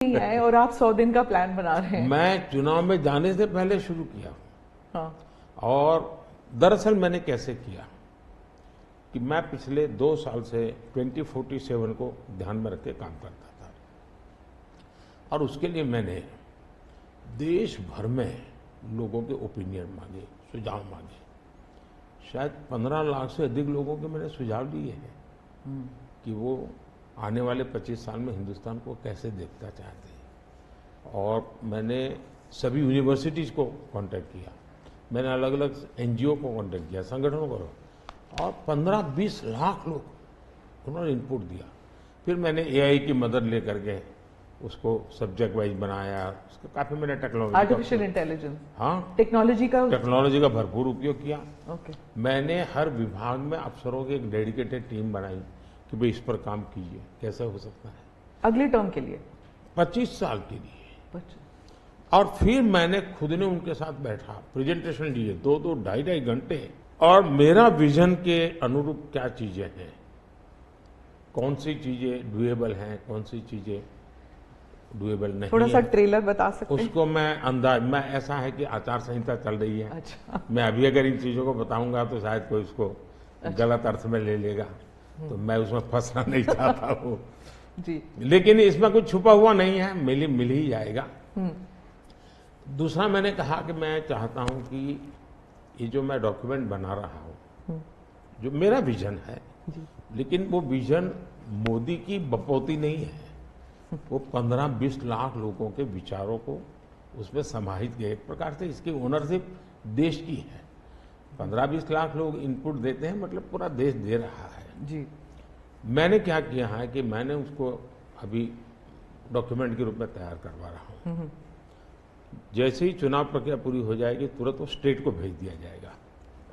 नहीं आए और आप 100 दिन का प्लान बना रहे हैं। मैं चुनाव में जाने से पहले शुरू किया। हाँ। और दरअसल मैंने कैसे किया कि मैं पिछले 2 साल से 2047 को ध्यान में रख के काम करता था, और उसके लिए मैंने देश भर में लोगों के ओपिनियन मांगे, सुझाव मांगे। शायद 15 लाख से अधिक लोगों के मैंने सुझाव लिए हैं कि वो आने वाले 25 साल में हिंदुस्तान को कैसे देखना चाहते हैं। और मैंने सभी यूनिवर्सिटीज़ को कांटेक्ट किया, मैंने अलग अलग एनजीओ को कांटेक्ट किया, संगठनों को, और 15-20 लाख लोग उन्होंने इनपुट दिया। फिर मैंने एआई की मदद लेकर के उसको सब्जेक्ट वाइज बनाया। उसका काफ़ी मैंने टेक्नोलॉजी, आर्टिफिशियल इंटेलिजेंस, हाँ, टेक्नोलॉजी का भरपूर उपयोग किया। ओके। मैंने हर विभाग में अफसरों की एक डेडिकेटेड टीम बनाई कि भाई इस पर काम कीजिए, कैसे हो सकता है अगले टर्म के लिए 25 साल के लिए। 25। और फिर मैंने खुद ने उनके साथ बैठा, प्रेजेंटेशन दिए 2-2, 2.5 घंटे, और मेरा विजन के अनुरूप क्या चीजें हैं, कौन सी चीजें डुएबल हैं, कौन सी चीजें डुएबल नहीं। थोड़ा सा ट्रेलर बता सकते हैं? उसको मैं ऐसा है कि आचार संहिता चल रही है। अच्छा। मैं अभी अगर इन चीजों को बताऊंगा तो शायद कोई उसको गलत अर्थ में ले लेगा, तो मैं उसमें फंसना नहीं चाहता हूँ जी। लेकिन इसमें कुछ छुपा हुआ नहीं है, मिल ही जाएगा। दूसरा मैंने कहा कि मैं चाहता हूं कि ये जो मैं डॉक्यूमेंट बना रहा हूं, जो मेरा विजन है, लेकिन वो विजन मोदी की बपौती नहीं है, वो 15-20 लाख लोगों के विचारों को उसमें समाहित किया। एक प्रकार से इसकी ओनरशिप देश की है। 15-20 लाख लोग इनपुट देते हैं, मतलब पूरा देश दे रहा है जी। मैंने क्या किया है कि मैंने उसको अभी डॉक्यूमेंट के रूप में तैयार करवा रहा हूँ। जैसे ही चुनाव प्रक्रिया पूरी हो जाएगी तुरंत वो स्टेट को भेज दिया जाएगा।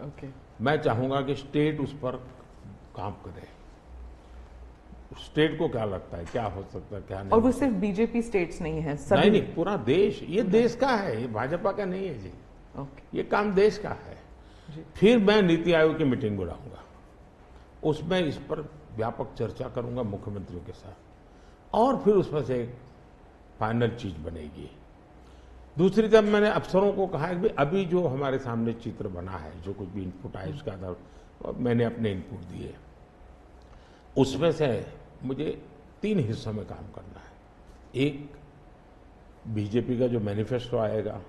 ओके। मैं चाहूंगा कि स्टेट उस पर काम करे, स्टेट को क्या लगता है, क्या हो सकता है, क्या नहीं। और वो सिर्फ बीजेपी स्टेट्स नहीं है, सभी नहीं, पूरा देश, ये देश का है, ये भाजपा का नहीं है जी। ओके। ये काम देश का है जी। फिर मैं नीति आयोग की मीटिंग बुलाऊंगा, उसमें इस पर व्यापक चर्चा करूंगा मुख्यमंत्रियों के साथ, और फिर उसमें से एक फाइनल चीज बनेगी। दूसरी तरफ मैंने अफसरों को कहा कि अभी जो हमारे सामने चित्र बना है, जो कुछ भी इनपुट आए उसके आधार पर मैंने अपने इनपुट दिए। उसमें से मुझे 3 हिस्सों में काम करना है। एक, बीजेपी का जो मैनिफेस्टो आएगा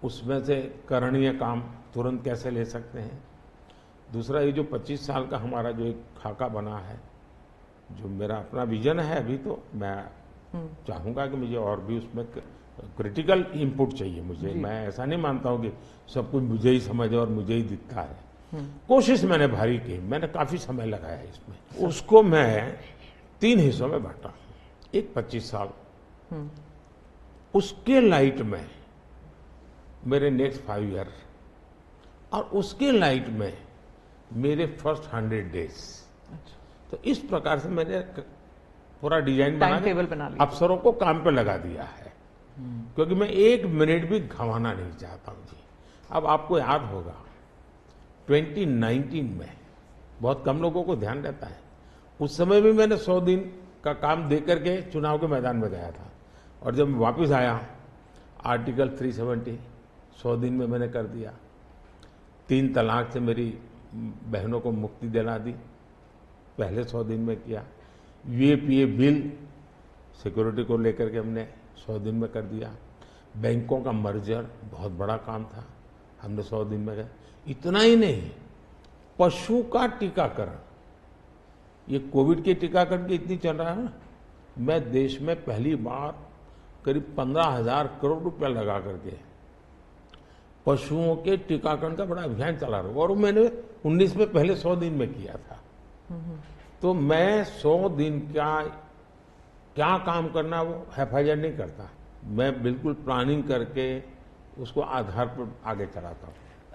उसमें से करणीय काम तुरंत कैसे ले सकते हैं। दूसरा, ये जो 25 साल का हमारा जो एक खाका बना है, जो मेरा अपना विजन है, अभी तो मैं चाहूंगा कि मुझे और भी उसमें क्रिटिकल इनपुट चाहिए मुझे। मैं ऐसा नहीं मानता हूं कि सब कुछ मुझे ही समझ और मुझे ही दिखता है। कोशिश मैंने भारी की, मैंने काफी समय लगाया इसमें। उसको मैं 3 हिस्सों में बांटा। एक 25 साल, उसके लाइट में मेरे नेक्स्ट 5 ईयर, और उसके लाइट में मेरे फर्स्ट 100 डेज। तो इस प्रकार से मैंने पूरा डिजाइन बना के अफसरों को काम पे लगा दिया है, क्योंकि मैं 1 मिनट भी गंवाना नहीं चाहता हूं जी। अब आपको याद होगा 2019 में बहुत कम लोगों को ध्यान रहता है, उस समय भी मैंने 100 दिन का काम दे करके चुनाव के मैदान में गया था, और जब मैं वापस आया आर्टिकल 370 100 दिन में मैंने कर दिया। 3 तलाक से मेरी बहनों को मुक्ति दिला दी, पहले 100 दिन में किया। यूएपीए बिल सिक्योरिटी को लेकर के हमने 100 दिन में कर दिया। बैंकों का मर्जर बहुत बड़ा काम था, हमने 100 दिन में किया। इतना ही नहीं, पशु का टीकाकरण, ये कोविड के टीकाकरण की इतनी चल रहा है ना, मैं देश में पहली बार करीब 15,000 करोड़ रुपया लगा करके पशुओं के टीकाकरण का बड़ा अभियान चला रहा हूं, और मैंने 19 में पहले 100 दिन में किया था। तो मैं 100 दिन का क्या काम करना वो हैफाजत नहीं करता, मैं बिल्कुल प्लानिंग करके उसको आधार पर आगे चलाता हूँ।